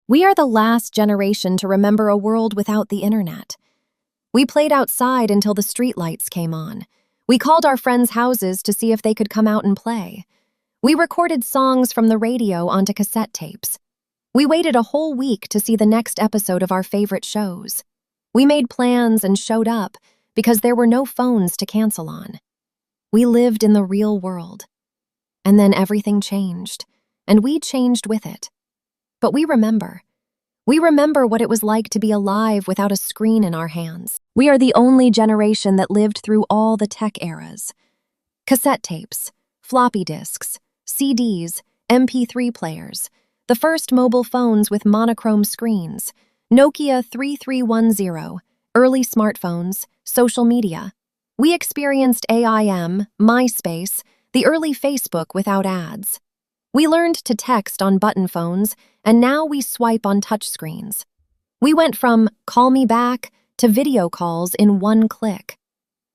We are the last generation to remember a world without the internet. We played outside until the streetlights came on. We called our friends' houses to see if they could come out and play. We recorded songs from the radio onto cassette tapes. We waited a whole week to see the next episode of our favorite shows. We made plans and showed up because there were no phones to cancel on. We lived in the real world. And then everything changed, and we changed with it. But we remember. We remember what it was like to be alive without a screen in our hands. We are the only generation that lived through all the tech eras. Cassette tapes, floppy disks, CDs, MP3 players, the first mobile phones with monochrome screens, Nokia 3310, early smartphones, social media. We experienced AIM, MySpace, the early Facebook without ads. We learned to text on button phones, and now we swipe on touchscreens. We went from call me back to video calls in one click.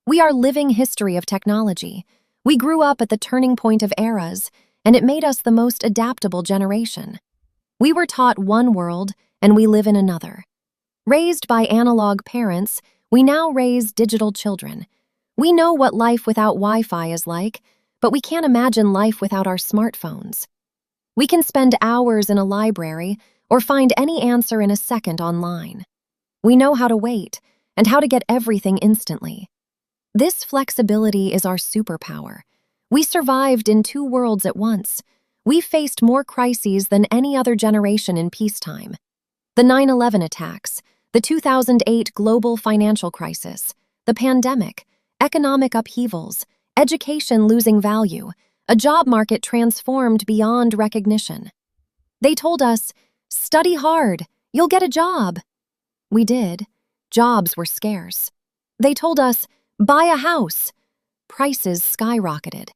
We are living history of technology. We grew up at the turning point of eras, and it made us the most adaptable generation. We were taught one world, and we live in another. Raised by analog parents, we now raise digital children. We know what life without Wi-Fi is like, but we can't imagine life without our smartphones. We can spend hours in a library or find any answer in a second online. We know how to wait and how to get everything instantly. This flexibility is our superpower. We survived in two worlds at once. We faced more crises than any other generation in peacetime. The 9/11 attacks, the 2008 global financial crisis, the pandemic, economic upheavals, education losing value, a job market transformed beyond recognition. They told us, study hard, you'll get a job. We did. Jobs were scarce. They told us, buy a house. Prices skyrocketed.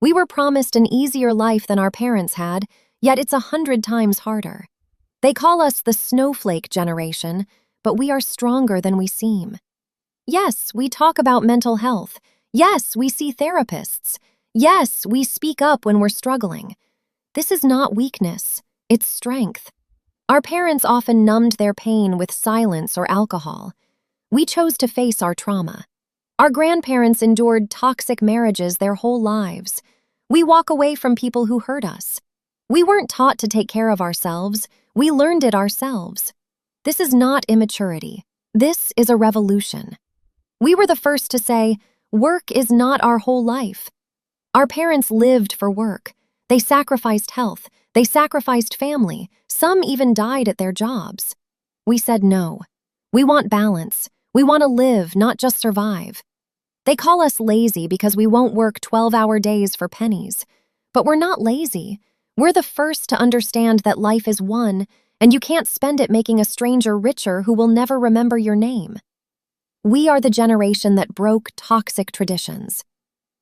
We were promised an easier life than our parents had, yet it's 100 times harder. They call us the snowflake generation, but we are stronger than we seem. Yes, we talk about mental health. Yes, we see therapists. Yes, we speak up when we're struggling. This is not weakness, it's strength. Our parents often numbed their pain with silence or alcohol. We chose to face our trauma. Our grandparents endured toxic marriages their whole lives. We walk away from people who hurt us. We weren't taught to take care of ourselves, we learned it ourselves. This is not immaturity. This is a revolution. We were the first to say, work is not our whole life. Our parents lived for work. They sacrificed health. They sacrificed family. Some even died at their jobs. We said no. We want balance. We want to live, not just survive. They call us lazy because we won't work 12-hour days for pennies. But we're not lazy. We're the first to understand that life is one, and you can't spend it making a stranger richer who will never remember your name. We are the generation that broke toxic traditions.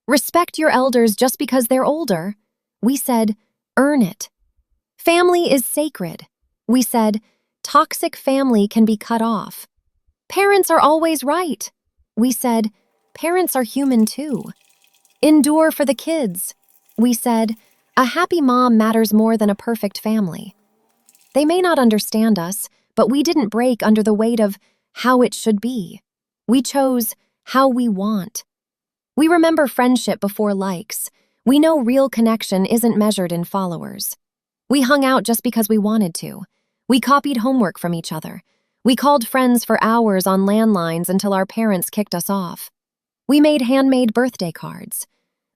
Respect your elders just because they're older. We said, earn it. Family is sacred. We said, toxic family can be cut off. Parents are always right. We said, parents are human too. Endure for the kids. We said, a happy mom matters more than a perfect family. They may not understand us, but we didn't break under the weight of how it should be. We chose how we want. We remember friendship before likes. We know real connection isn't measured in followers. We hung out just because we wanted to. We copied homework from each other. We called friends for hours on landlines until our parents kicked us off. We made handmade birthday cards.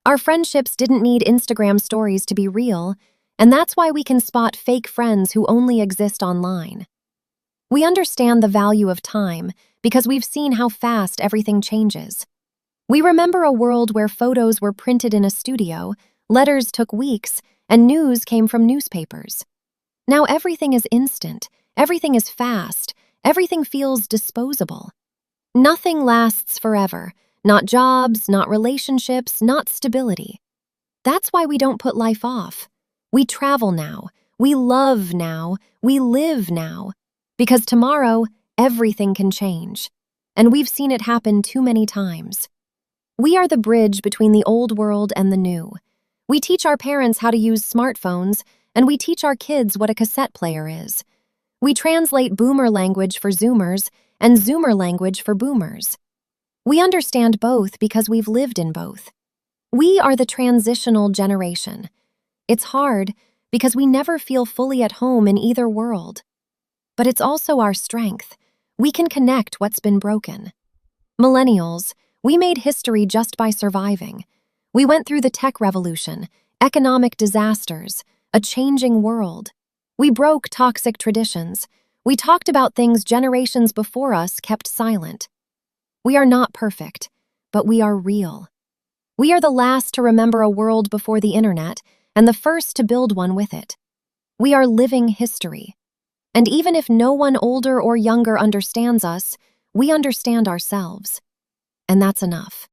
Our friendships didn't need Instagram stories to be real, and that's why we can spot fake friends who only exist online. We understand the value of time because we've seen how fast everything changes. We remember a world where photos were printed in a studio, letters took weeks, and news came from newspapers. Now everything is instant, everything is fast, everything feels disposable. Nothing lasts forever, not jobs, not relationships, not stability. That's why we don't put life off. We travel now, we love now, we live now. Because tomorrow, everything can change. And we've seen it happen too many times. We are the bridge between the old world and the new. We teach our parents how to use smartphones, and we teach our kids what a cassette player is. We translate boomer language for Zoomers and Zoomer language for boomers. We understand both because we've lived in both. We are the transitional generation. It's hard because we never feel fully at home in either world. But it's also our strength. We can connect what's been broken. Millennials, we made history just by surviving. We went through the tech revolution, economic disasters, a changing world. We broke toxic traditions. We talked about things generations before us kept silent. We are not perfect, but we are real. We are the last to remember a world before the internet and the first to build one with it. We are living history. And even if no one older or younger understands us, we understand ourselves. And that's enough.